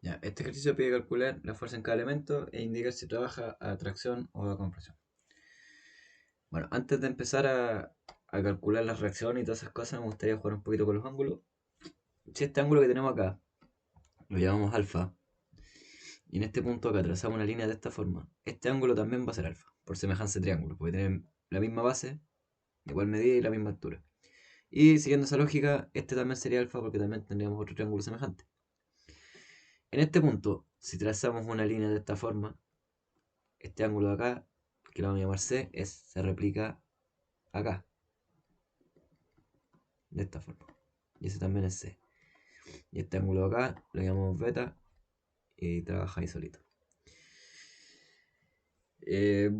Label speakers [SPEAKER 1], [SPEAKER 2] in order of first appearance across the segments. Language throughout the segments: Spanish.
[SPEAKER 1] Ya, este ejercicio pide calcular la fuerza en cada elemento e indicar si trabaja a tracción o a compresión. Bueno, antes de empezar a calcular las reacciones y todas esas cosas, me gustaría jugar un poquito con los ángulos. Si este ángulo que tenemos acá lo llamamos alfa, y en este punto acá trazamos una línea de esta forma, este ángulo también va a ser alfa, por semejanza de triángulo, porque tienen la misma base, igual medida y la misma altura. Y siguiendo esa lógica, este también sería alfa porque también tendríamos otro triángulo semejante. En este punto, si trazamos una línea de esta forma, este ángulo de acá, que lo vamos a llamar C, se replica acá, de esta forma. Y ese también es C. Y este ángulo de acá lo llamamos beta y trabaja ahí solito. Eh,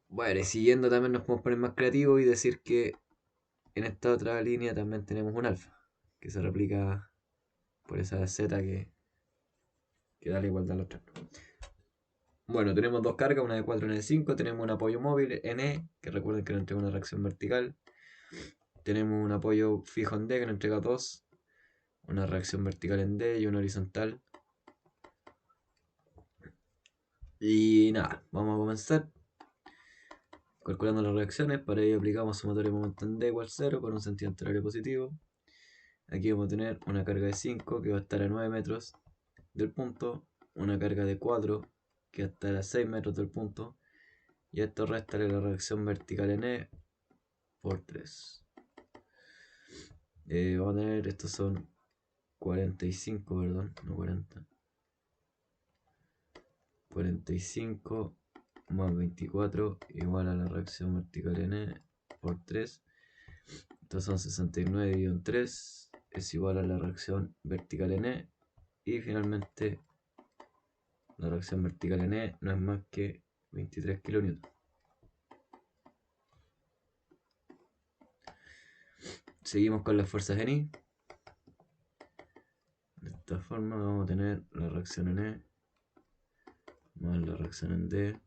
[SPEAKER 1] bueno, y siguiendo también nos podemos poner más creativos y decir que en esta otra línea también tenemos un alfa, que se replica por esa Z que da la igualdad a los tres. Bueno, tenemos dos cargas, una de 4 y una de 5. Tenemos un apoyo móvil en E, que recuerden que nos entrega una reacción vertical. Tenemos un apoyo fijo en D, que nos entrega 2. Una reacción vertical en D y una horizontal. Y nada, vamos a comenzar calculando las reacciones. Para ello aplicamos sumatorio de momento en D igual 0 por un sentido anterario positivo. Aquí vamos a tener una carga de 5 que va a estar a 9 metros del punto. Una carga de 4 que va a estar a 6 metros del punto. Y a esto resta la reacción vertical en E por 3. Vamos a tener, estos son 45, perdón, no 40. 45 más 24 igual a la reacción vertical en E por 3. Estos son 69 dividido en 3 es igual a la reacción vertical en E. Y finalmente la reacción vertical en E no es más que 23 kN. Seguimos con las fuerzas en I. De esta forma vamos a tener la reacción en E más la reacción en D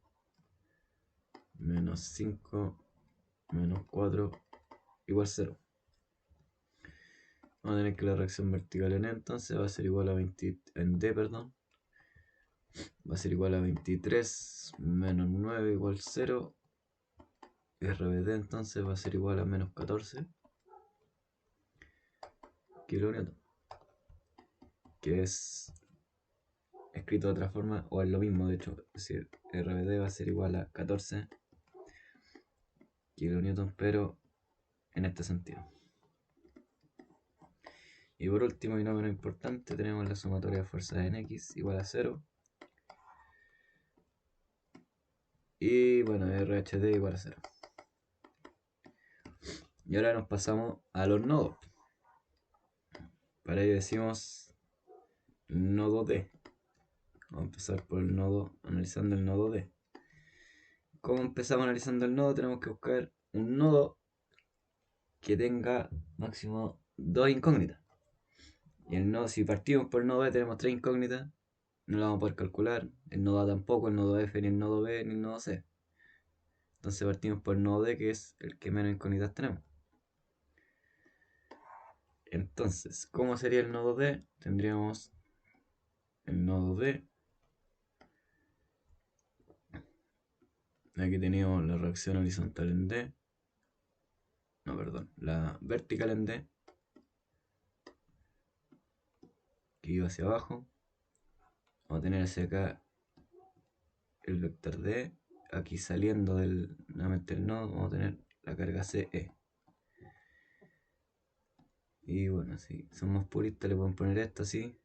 [SPEAKER 1] menos 5 menos 4 igual 0. Vamos a tener que la reacción vertical en E entonces va a ser igual a 20, en D, perdón, va a ser igual a 23 menos 9 igual 0. RBD entonces va a ser igual a menos 14 kilonewton, que es escrito de otra forma, o es lo mismo de hecho, es decir, RBD va a ser igual a 14 kilonewton, pero en este sentido. Y por último y no menos importante, tenemos la sumatoria de fuerzas en X igual a 0. Y bueno, RHD igual a 0. Y ahora nos pasamos a los nodos. Para ello decimos nodo D. Vamos a empezar por el nodo, analizando el nodo D. ¿Cómo empezamos analizando el nodo? Tenemos que buscar un nodo que tenga máximo 2 incógnitas. Y el nodo, si partimos por el nodo D tenemos 3 incógnitas, no lo vamos a poder calcular. El nodo A tampoco, el nodo F, ni el nodo B, ni el nodo C. Entonces partimos por el nodo D, que es el que menos incógnitas tenemos. Entonces, ¿cómo sería el nodo D? Tendríamos el nodo D. Aquí teníamos la reacción horizontal en D. No, perdón, la vertical en D, que iba hacia abajo. Vamos a tener hacia acá el vector D. Aquí saliendo nuevamente el nodo, vamos a tener la carga CE. Y bueno, si somos puristas, le podemos poner esto así.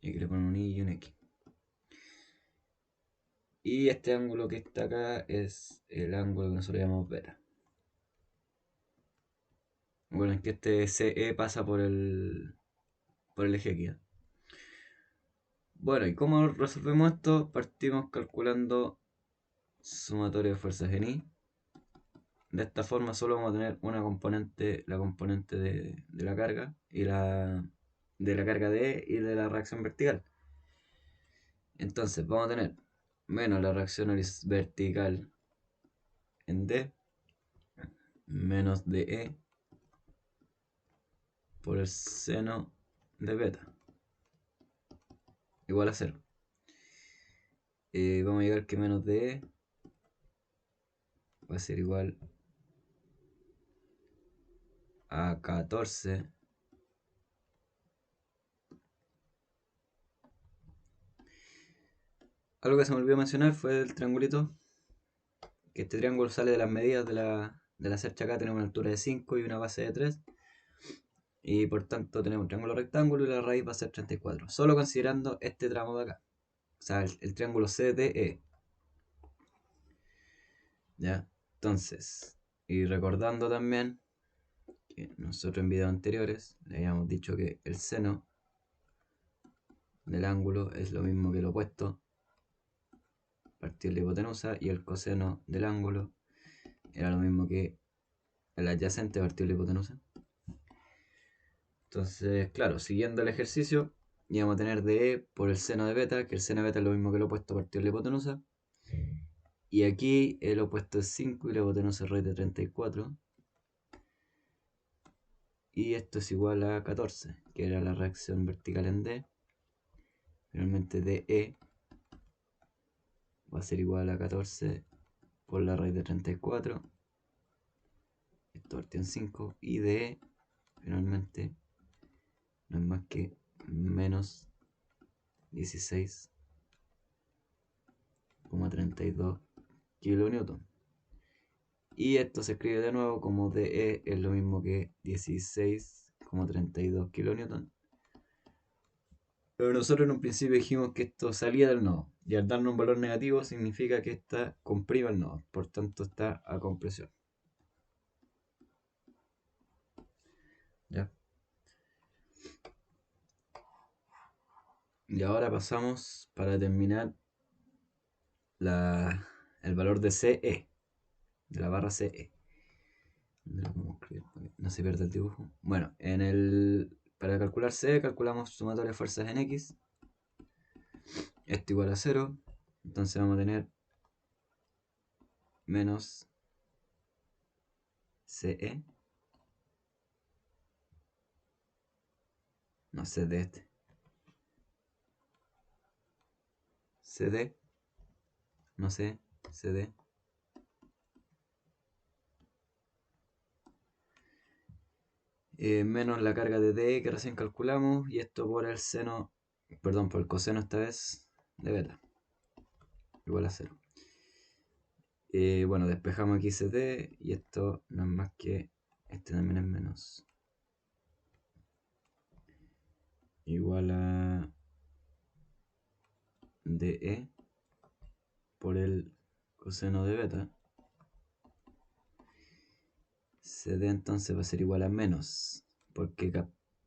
[SPEAKER 1] Y aquí le ponemos un I y un X. Y este ángulo que está acá es el ángulo que nosotros llamamos beta. Bueno, es que este CE pasa por el eje aquí. Bueno, ¿y cómo resolvemos esto? Partimos calculando sumatoria de fuerzas en I. De esta forma solo vamos a tener una componente, la componente de la carga y de la carga de E y de la reacción vertical. Entonces vamos a tener menos la reacción vertical en D menos de E por el seno de beta igual a 0. Vamos a llegar que menos de E va a ser igual a 14. Algo que se me olvidó mencionar fue el triangulito, que este triángulo sale de las medidas de la cercha acá. Tenemos una altura de 5 y una base de 3, y por tanto tenemos un triángulo rectángulo y la raíz va a ser 34, solo considerando este tramo de acá, o sea, el triángulo CDE. ¿Ya? Entonces, y recordando también que nosotros en videos anteriores le habíamos dicho que el seno del ángulo es lo mismo que el opuesto partido de la hipotenusa, y el coseno del ángulo era lo mismo que el adyacente partido de la hipotenusa. Entonces, claro, siguiendo el ejercicio, íbamos a tener de E por el seno de beta, que el seno de beta es lo mismo que el opuesto partido de la hipotenusa. Y aquí el opuesto es 5 y la hipotenusa es raíz de 34. Y esto es igual a 14, que era la reacción vertical en D. Finalmente DE va a ser igual a 14 por la raíz de 34. Esto partió en 5. Y DE finalmente no es más que menos 16,32 kilonewton. Y esto se escribe de nuevo como DE es lo mismo que 16,32 kilonewton. Pero nosotros en un principio dijimos que esto salía del nodo, y al darnos un valor negativo significa que está comprima el nodo, por tanto está a compresión. ¿Ya? Y ahora pasamos para determinar el valor de CE, de la barra CE. No se pierda el dibujo. Bueno, para calcular CE calculamos sumatoria de fuerzas en X. Esto igual a 0. Entonces vamos a tener menos CE. No sé de este. CD. No sé. CD. Menos la carga de D que recién calculamos, y esto por el seno, perdón, por el coseno esta vez de beta, igual a 0. Bueno, despejamos aquí CD, y esto no es más que, este también es menos, igual a DE por el coseno de beta. CD entonces va a ser igual a menos, porque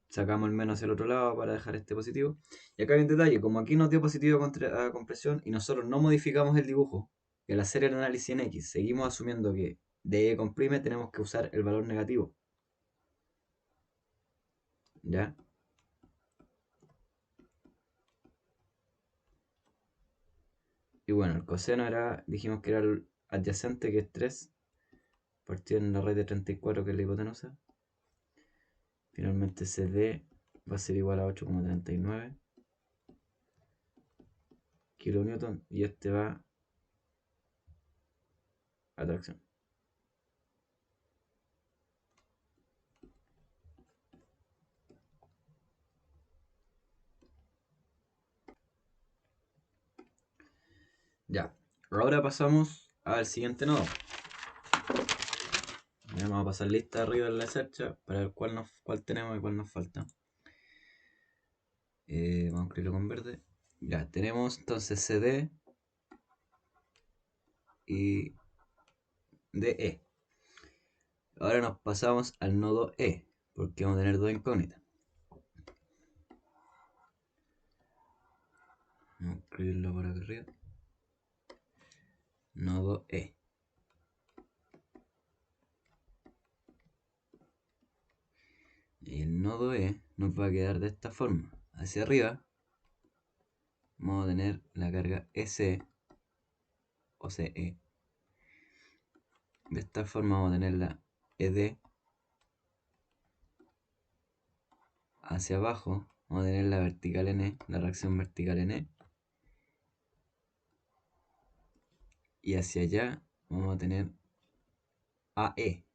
[SPEAKER 1] sacamos el menos hacia el otro lado para dejar este positivo. Y acá hay un detalle: como aquí nos dio positivo a compresión y nosotros no modificamos el dibujo, y al hacer el análisis en X seguimos asumiendo que de E comprime, tenemos que usar el valor negativo. ¿Ya? Y bueno, el coseno dijimos que era el adyacente, que es 3, partido en la raíz de 34, que es la hipotenusa. Finalmente CD va a ser igual a 8,39 kilonewton, y este va a tracción. Ya, ahora pasamos al siguiente nodo. Vamos a pasar lista arriba en la cercha para ver cuál tenemos y cuál nos falta. Vamos a escribirlo con verde. Ya, tenemos entonces CD y DE. Ahora nos pasamos al nodo E, porque vamos a tener dos incógnitas. Vamos a escribirlo por acá arriba. Nodo E. Y el nodo E nos va a quedar de esta forma. Hacia arriba vamos a tener la carga SE o CE. De esta forma vamos a tener la ED. Hacia abajo Vamos a tener la vertical en E, la reacción vertical en E. Y hacia allá vamos a tener AE.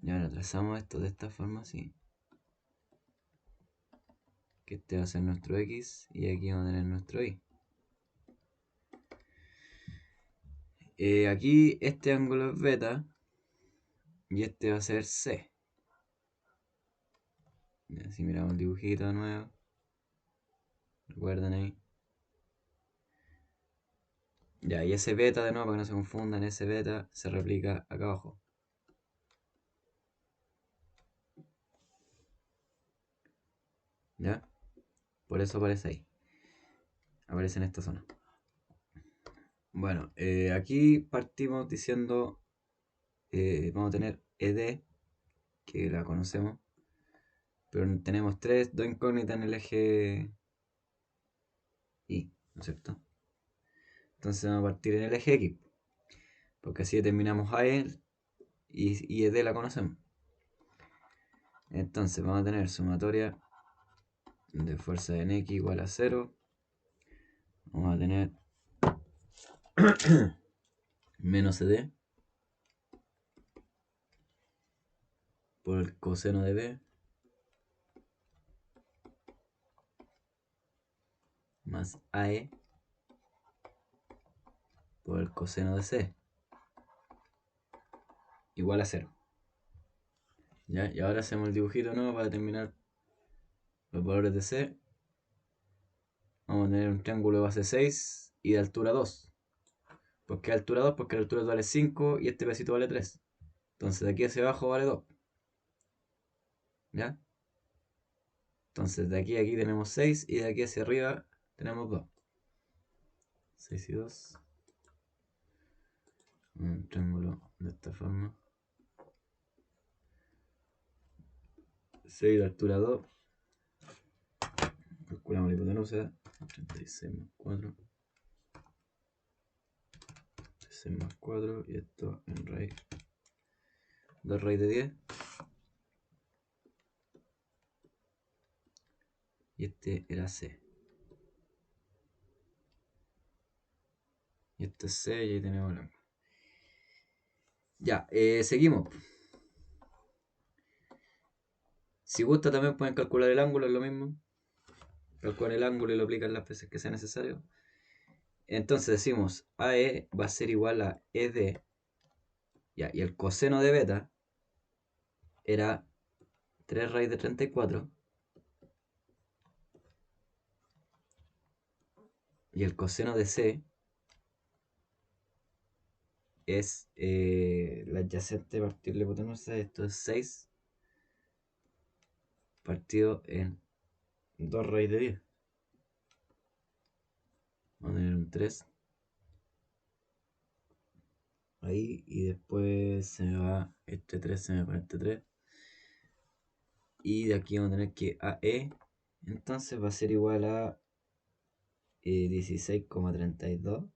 [SPEAKER 1] Y ahora trazamos esto de esta forma así. Que este va a ser nuestro X y aquí vamos a tener nuestro Y. Aquí este ángulo es beta y este va a ser C. Y si miramos el dibujito de nuevo, recuerden ahí. Ya, y ese beta de nuevo, para que no se confundan, ese beta se replica acá abajo. ¿Ya? Por eso aparece ahí. Aparece en esta zona. Bueno, aquí partimos diciendo, vamos a tener ED, que la conocemos, pero tenemos dos incógnitas en el eje Y, ¿no es cierto? Entonces vamos a partir en el eje X, porque así determinamos AE y ED la conocemos. Entonces vamos a tener sumatoria de fuerza en X igual a 0. Vamos a tener menos ED por el coseno de B más AE por el coseno de C igual a 0. ¿Ya? Y ahora hacemos el dibujito nuevo para determinar los valores de C. Vamos a tener un triángulo de base 6 y de altura 2. ¿Por qué altura 2? Porque la altura vale 5 y este pedacito vale 3. Entonces de aquí hacia abajo vale 2. ¿Ya? Entonces de aquí a aquí tenemos 6 y de aquí hacia arriba tenemos 2. 6 y 2. Un triángulo de esta forma. 6 de altura 2. Calculamos la hipotenusa. 36 más 4. 36 más 4. Y esto en raíz. 2 raíz de 10. Y este era C. Y este es C y ahí tenemos el ángulo. Ya, seguimos. Si gusta también pueden calcular el ángulo, es lo mismo. Calculan el ángulo y lo aplican las veces que sea necesario. Entonces decimos AE va a ser igual a ED. Ya, y el coseno de beta era 3 raíz de 34. Y el coseno de C es la adyacente partido de la hipotenusa. Esto es 6 partido en 2 raíz de 10. Vamos a tener un 3 ahí. Y después se me va este 3, se me va este 3. Y de aquí vamos a tener que AE. Entonces va a ser igual a 16,32.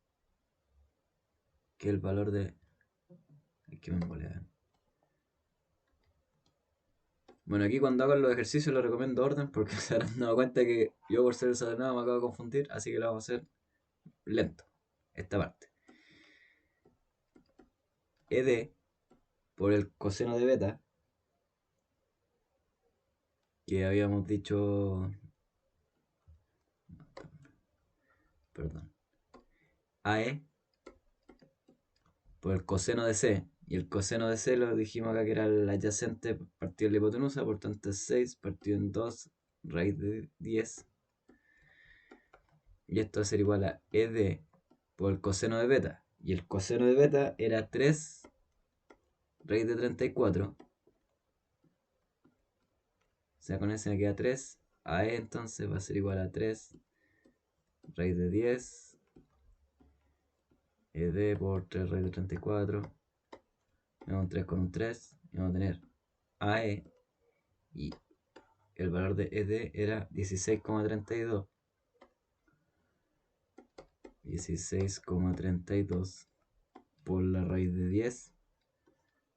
[SPEAKER 1] Que el valor de... que me embolea. Bueno, aquí cuando hagan los ejercicios les recomiendo orden porque se habrán dado cuenta que yo por ser desordenado me acabo de confundir, así que lo vamos a hacer lento, esta parte. ED por el coseno de beta, que habíamos dicho... Perdón. AE por el coseno de C, y el coseno de C lo dijimos acá que era el adyacente partido en la hipotenusa, por tanto es 6 partido en 2 raíz de 10. Y esto va a ser igual a ED por el coseno de beta. Y el coseno de beta era 3 raíz de 34. O sea, con ese me queda 3. AE entonces va a ser igual a 3 raíz de 10. ED por 3 raíz de 34. Tenemos un 3 con un 3. Y vamos a tener AE. Y el valor de ED era 16,32. 16,32 por la raíz de 10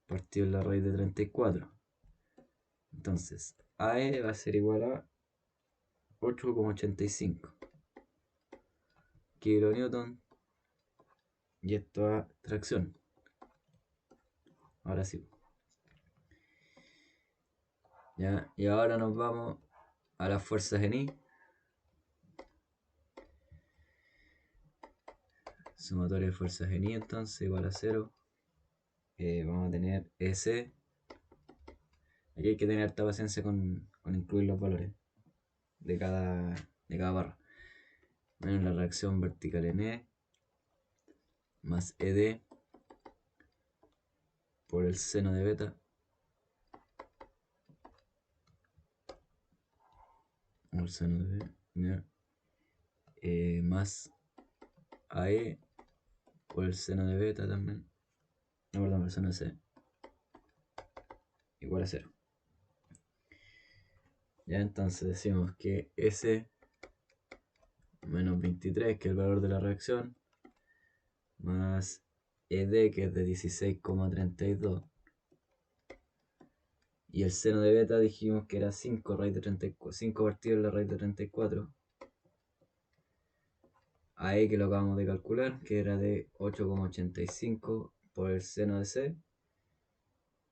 [SPEAKER 1] partido en la raíz de 34. Entonces, AE va a ser igual a 8,85 kilonewton. Y esto a tracción. Ahora sí. ¿Ya? Y ahora nos vamos a las fuerzas en I. Sumatoria de fuerzas en I entonces igual a 0. Vamos a tener EC. Aquí hay que tener harta paciencia con incluir los valores de cada barra. Menos la reacción vertical en E más ED por el seno de beta o el seno de ¿ya? Más AE por el seno de beta también, no, perdón, el seno de C igual a 0. Ya entonces decimos que S menos 23, que es el valor de la reacción, más ED, que es de 16,32, y el seno de beta dijimos que era 5 raíz de 34, 5 partido en la raíz de 34. AE, que lo acabamos de calcular, que era de 8,85 por el seno de C,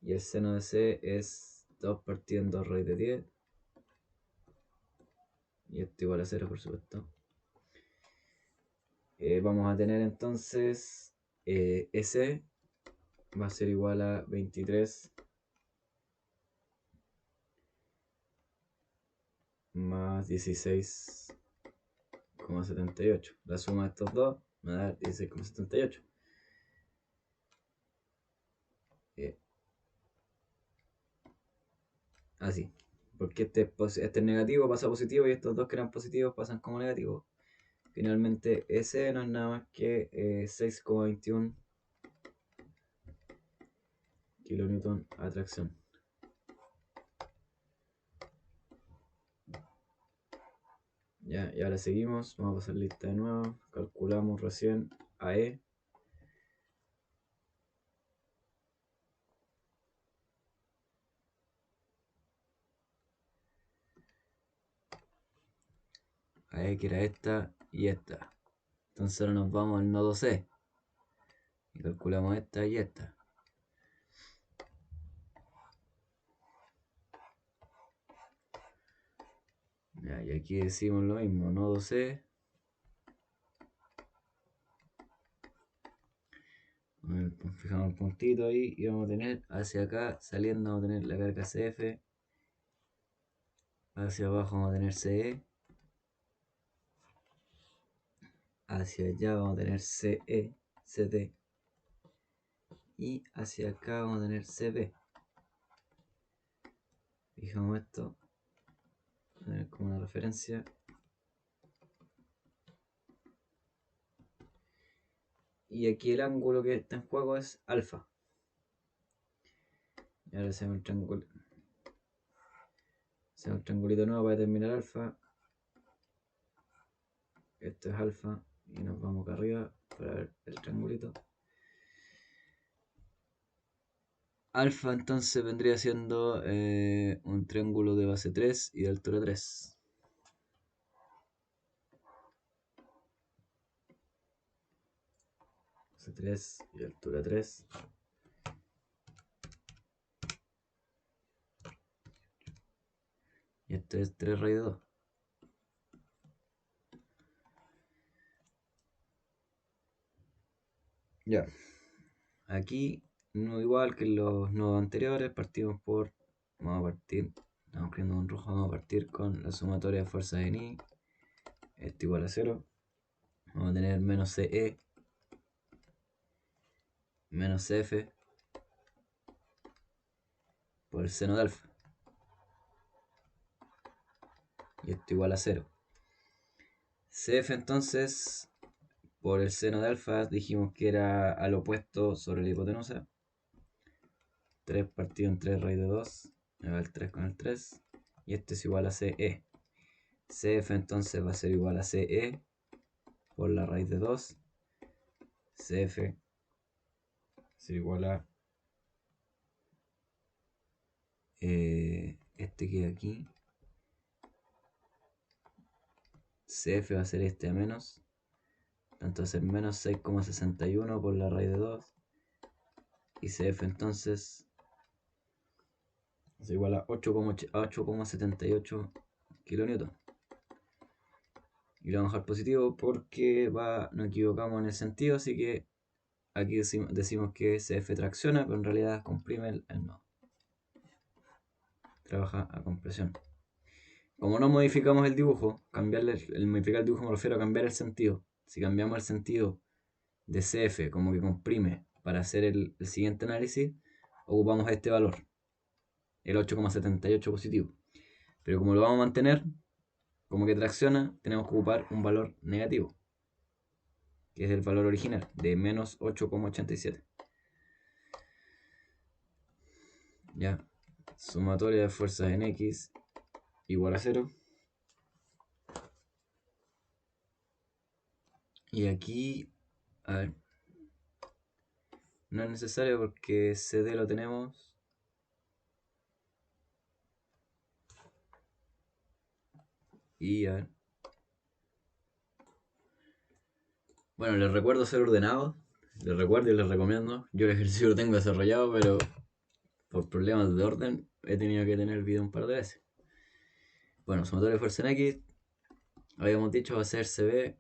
[SPEAKER 1] y el seno de C es 2 partido en 2 raíz de 10, y esto igual a 0 por supuesto. Vamos a tener entonces S va a ser igual a 23 más 16,78. La suma de estos dos me da 16,78. Así. Porque este es negativo, pasa positivo, y estos dos que eran positivos pasan como negativos. Finalmente, S no es nada más que 6,21 kilonewton a tracción. Ya, y ahora seguimos, vamos a pasar lista de nuevo, calculamos recién AE. AE que era esta y esta. Entonces ahora nos vamos al nodo C y calculamos esta y esta. Ya, y aquí decimos lo mismo, nodo C. Fijamos el puntito ahí y vamos a tener hacia acá, saliendo vamos a tener la carga CF, hacia abajo vamos a tener CE, hacia allá vamos a tener CE, CD, y hacia acá vamos a tener CB. Fijamos esto, a tener como una referencia. Y aquí el ángulo que está en juego es alfa. Y ahora hacemos el triángulo. Hacemos un triangulito nuevo para determinar alfa. Esto es alfa. Y nos vamos acá arriba para ver el triangulito. Alfa entonces vendría siendo un triángulo de base 3 y de altura 3. Base 3 y altura 3. Y esto es 3 raíz de 2. Ya. Aquí, no igual que en los nodos anteriores, partimos por. Vamos a partir. Estamos escribiendo con rojo. Vamos a partir con la sumatoria de fuerzas en I. Esto igual a 0. Vamos a tener menos CE menos CF por el seno de alfa. Y esto igual a 0. CF entonces, por el seno de alfa, dijimos que era al opuesto sobre la hipotenusa. 3 partido en 3 raíz de 2. Me va el 3 con el 3. Y esto es igual a CE. CF entonces va a ser igual a CE por la raíz de 2. CF es igual a este queda aquí. CF va a ser este a menos. Tanto va a ser menos 6,61 por la raíz de 2. Y CF entonces es igual a 8,78 kilonewton. Y lo vamos a dejar positivo porque nos equivocamos en el sentido, así que aquí decimos que CF tracciona, pero en realidad comprime el nodo. Trabaja a compresión. Como no modificamos el dibujo, el modificar el dibujo me refiero a cambiar el sentido. Si cambiamos el sentido de CF como que comprime para hacer el siguiente análisis, ocupamos este valor, el 8,78 positivo. Pero como lo vamos a mantener, como que tracciona, tenemos que ocupar un valor negativo, que es el valor original, de menos 8,87. Ya, sumatoria de fuerzas en X igual a 0. Y aquí, a ver, no es necesario porque CD lo tenemos. Y a ver. Bueno, les recuerdo ser ordenados. Les recuerdo y les recomiendo. Yo el ejercicio lo tengo desarrollado, pero por problemas de orden he tenido que tener el video un par de veces. Bueno, sumatoria de fuerza en X. Habíamos dicho va a ser CB.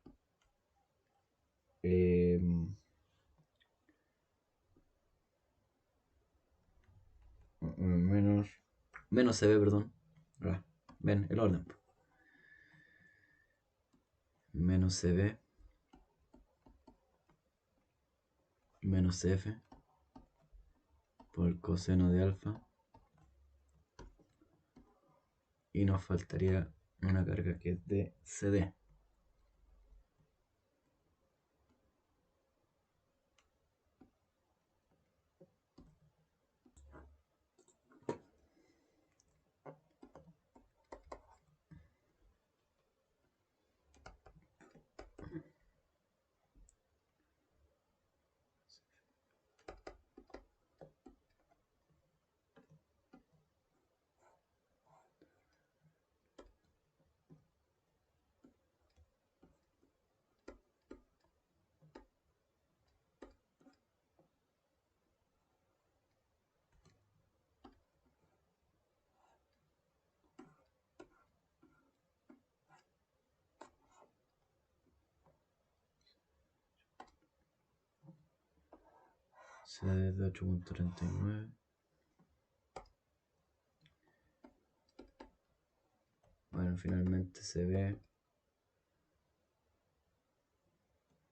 [SPEAKER 1] Menos CB, perdón. Ven, el orden. Menos CB. Menos CF. Por el coseno de alfa. Y nos faltaría una carga que es de CD. CD de 8,39. Bueno, finalmente se ve.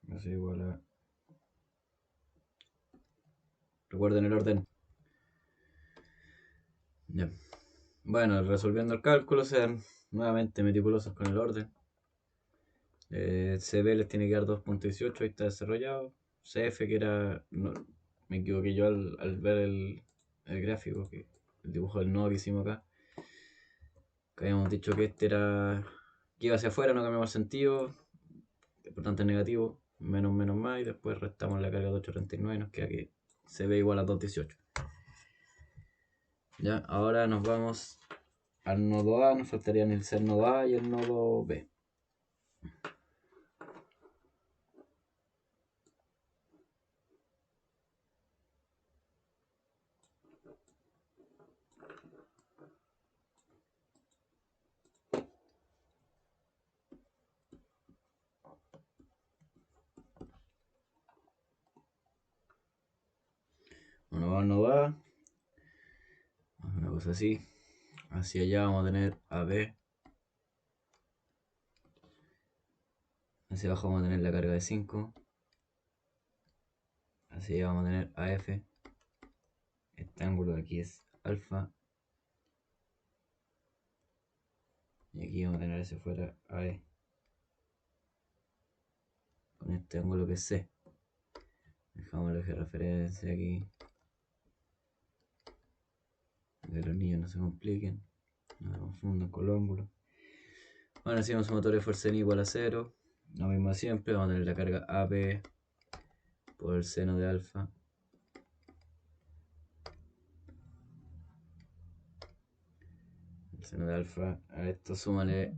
[SPEAKER 1] Es igual a. Recuerden el orden. Ya. Bueno, resolviendo el cálculo, sean nuevamente meticulosos con el orden. CB les tiene que dar 2,18, ahí está desarrollado. CF, que era. No, me equivoqué yo al ver el gráfico, el dibujo del nodo que hicimos acá. Que habíamos dicho que este era. Que iba hacia afuera, no cambiamos el sentido. Por tanto es negativo. Menos, menos, más. Y después restamos la carga de 8,39 y nos queda que CB igual a 2,18. Ya, ahora nos vamos al nodo A, nos faltarían el nodo A y el nodo B. Bueno, vamos al nodo A. Una cosa así. Hacia allá vamos a tener AB. Hacia abajo vamos a tener la carga de 5. Hacia allá vamos a tener AF. Este ángulo de aquí es alfa. Y aquí vamos a tener hacia afuera AE. Con este ángulo que es C. Dejamos el eje de referencia aquí. Que los niños no se compliquen. No se confundan con los ángulos. Bueno, si un sumatorio de fuerza N igual a 0. Lo mismo siempre. Vamos a tener la carga AP por el seno de alfa. seno de alfa, a esto súmale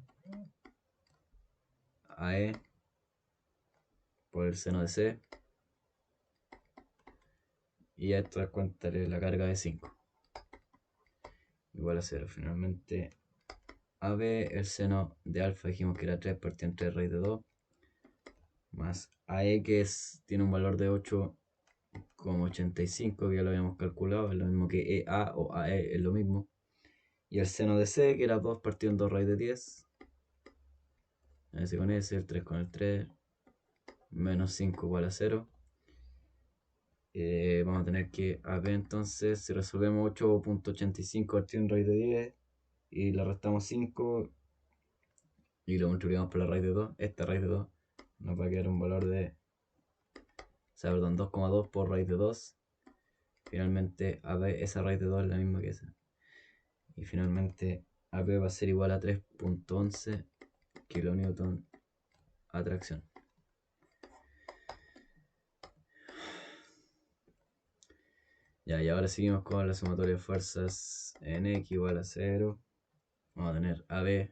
[SPEAKER 1] AE por el seno de C, y a esto descuéntale la carga de 5, igual a 0. Finalmente, AB, el seno de alfa dijimos que era 3 partido entre raíz de 2, más AE, que tiene un valor de 8,85, que ya lo habíamos calculado, es lo mismo que EA o AE, es lo mismo. Y el seno de C, que era 2 partido en 2 raíz de 10, S con S, el 3 con el 3, menos 5 igual a 0. Vamos a tener que AB, entonces, si resolvemos 8,85 partido en raíz de 10 y le restamos 5 y lo multiplicamos por la raíz de 2, esta raíz de 2 nos va a quedar un valor de, o sea, perdón, 2,2 por raíz de 2. Finalmente, AB, esa raíz de 2 es la misma que esa. Y finalmente, AB va a ser igual a 3,11 kilonewton a tracción. Ya, y ahora seguimos con la sumatoria de fuerzas en X igual a 0. Vamos a tener AB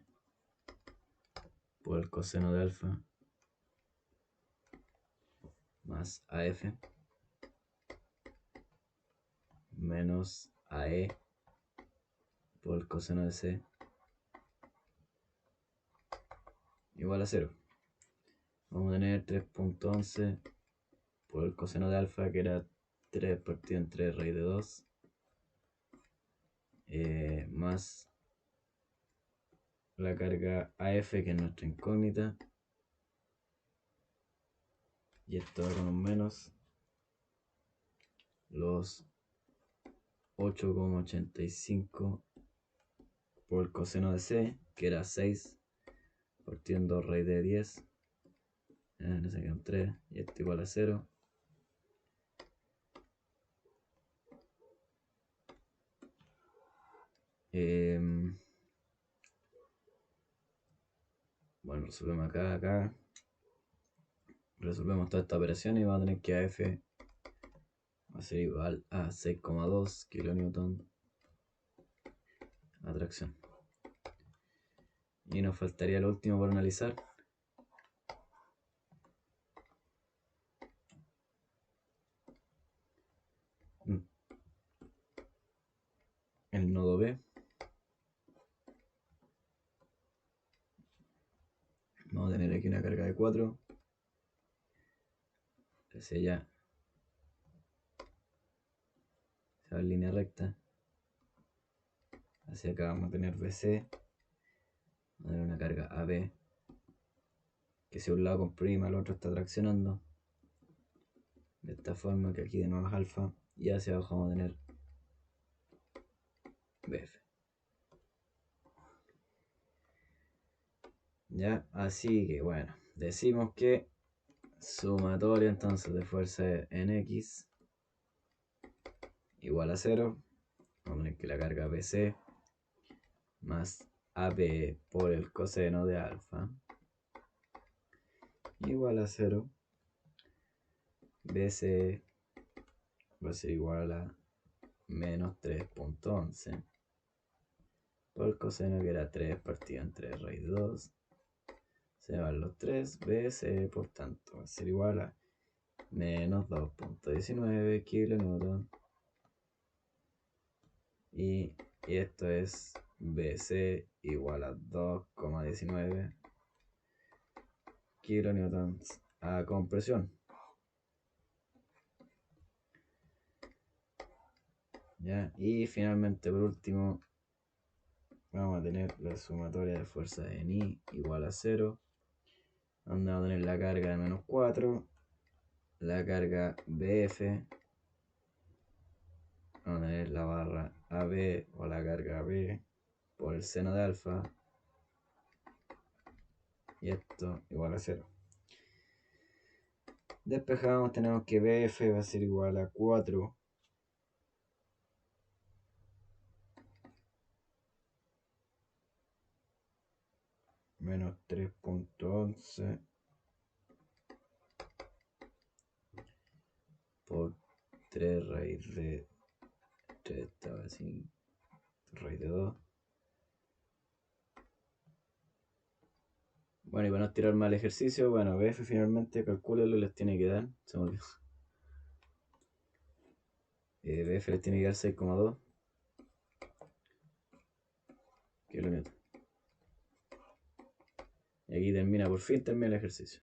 [SPEAKER 1] por el coseno de alfa más AF menos AE por el coseno de C igual a 0. Vamos a tener 3,11 por el coseno de alfa, que era 3 partido entre raíz de 2, más la carga AF, que es nuestra incógnita, y esto va con un menos, los 8,85 por el coseno de C, que era 6 partido en 2 raíz de 10, le sacan 3, y esto igual a 0. Bueno, resolvemos acá. Resolvemos toda esta operación y vamos a tener que AF va a ser igual a 6,2 kilonewton a tracción. Y nos faltaría lo último por analizar. El nodo B. Vamos a tener aquí una carga de 4. Hacia allá se va en línea recta. Hacia acá vamos a tener BC. Vamos a tener una carga AB, que si un lado comprime, el otro está traccionando. De esta forma, que aquí de nuevo es alfa. Y hacia abajo vamos a tener BF. Ya, así que bueno, decimos que sumatoria entonces de fuerza en X igual a 0. Vamos a tener que la carga BC más AB por el coseno de alfa igual a 0. BC va a ser igual a menos 3,11 por el coseno, que era 3 partido entre raíz de 2. Se van los 3, BC por tanto va a ser igual a menos 2,19 kilonewton. Y esto es BC igual a 2,19 kilonewtons a compresión. ¿Ya? Y finalmente, por último, vamos a tener la sumatoria de fuerzas en I igual a 0, donde vamos a tener la carga de menos 4, la carga BF, vamos a tener la barra AB o la carga B por el seno de alfa, y esto igual a 0. Despejamos, tenemos que BF va a ser igual a 4 menos 3,11 por 3 raíz de 3, estaba así, raíz de 2, Bueno, y para no estirar más el ejercicio, bueno, BF finalmente, calcúlenlo, les tiene que dar, se me olvidó. BF les tiene que dar 6,2 kilonewton. Y aquí termina, por fin termina el ejercicio.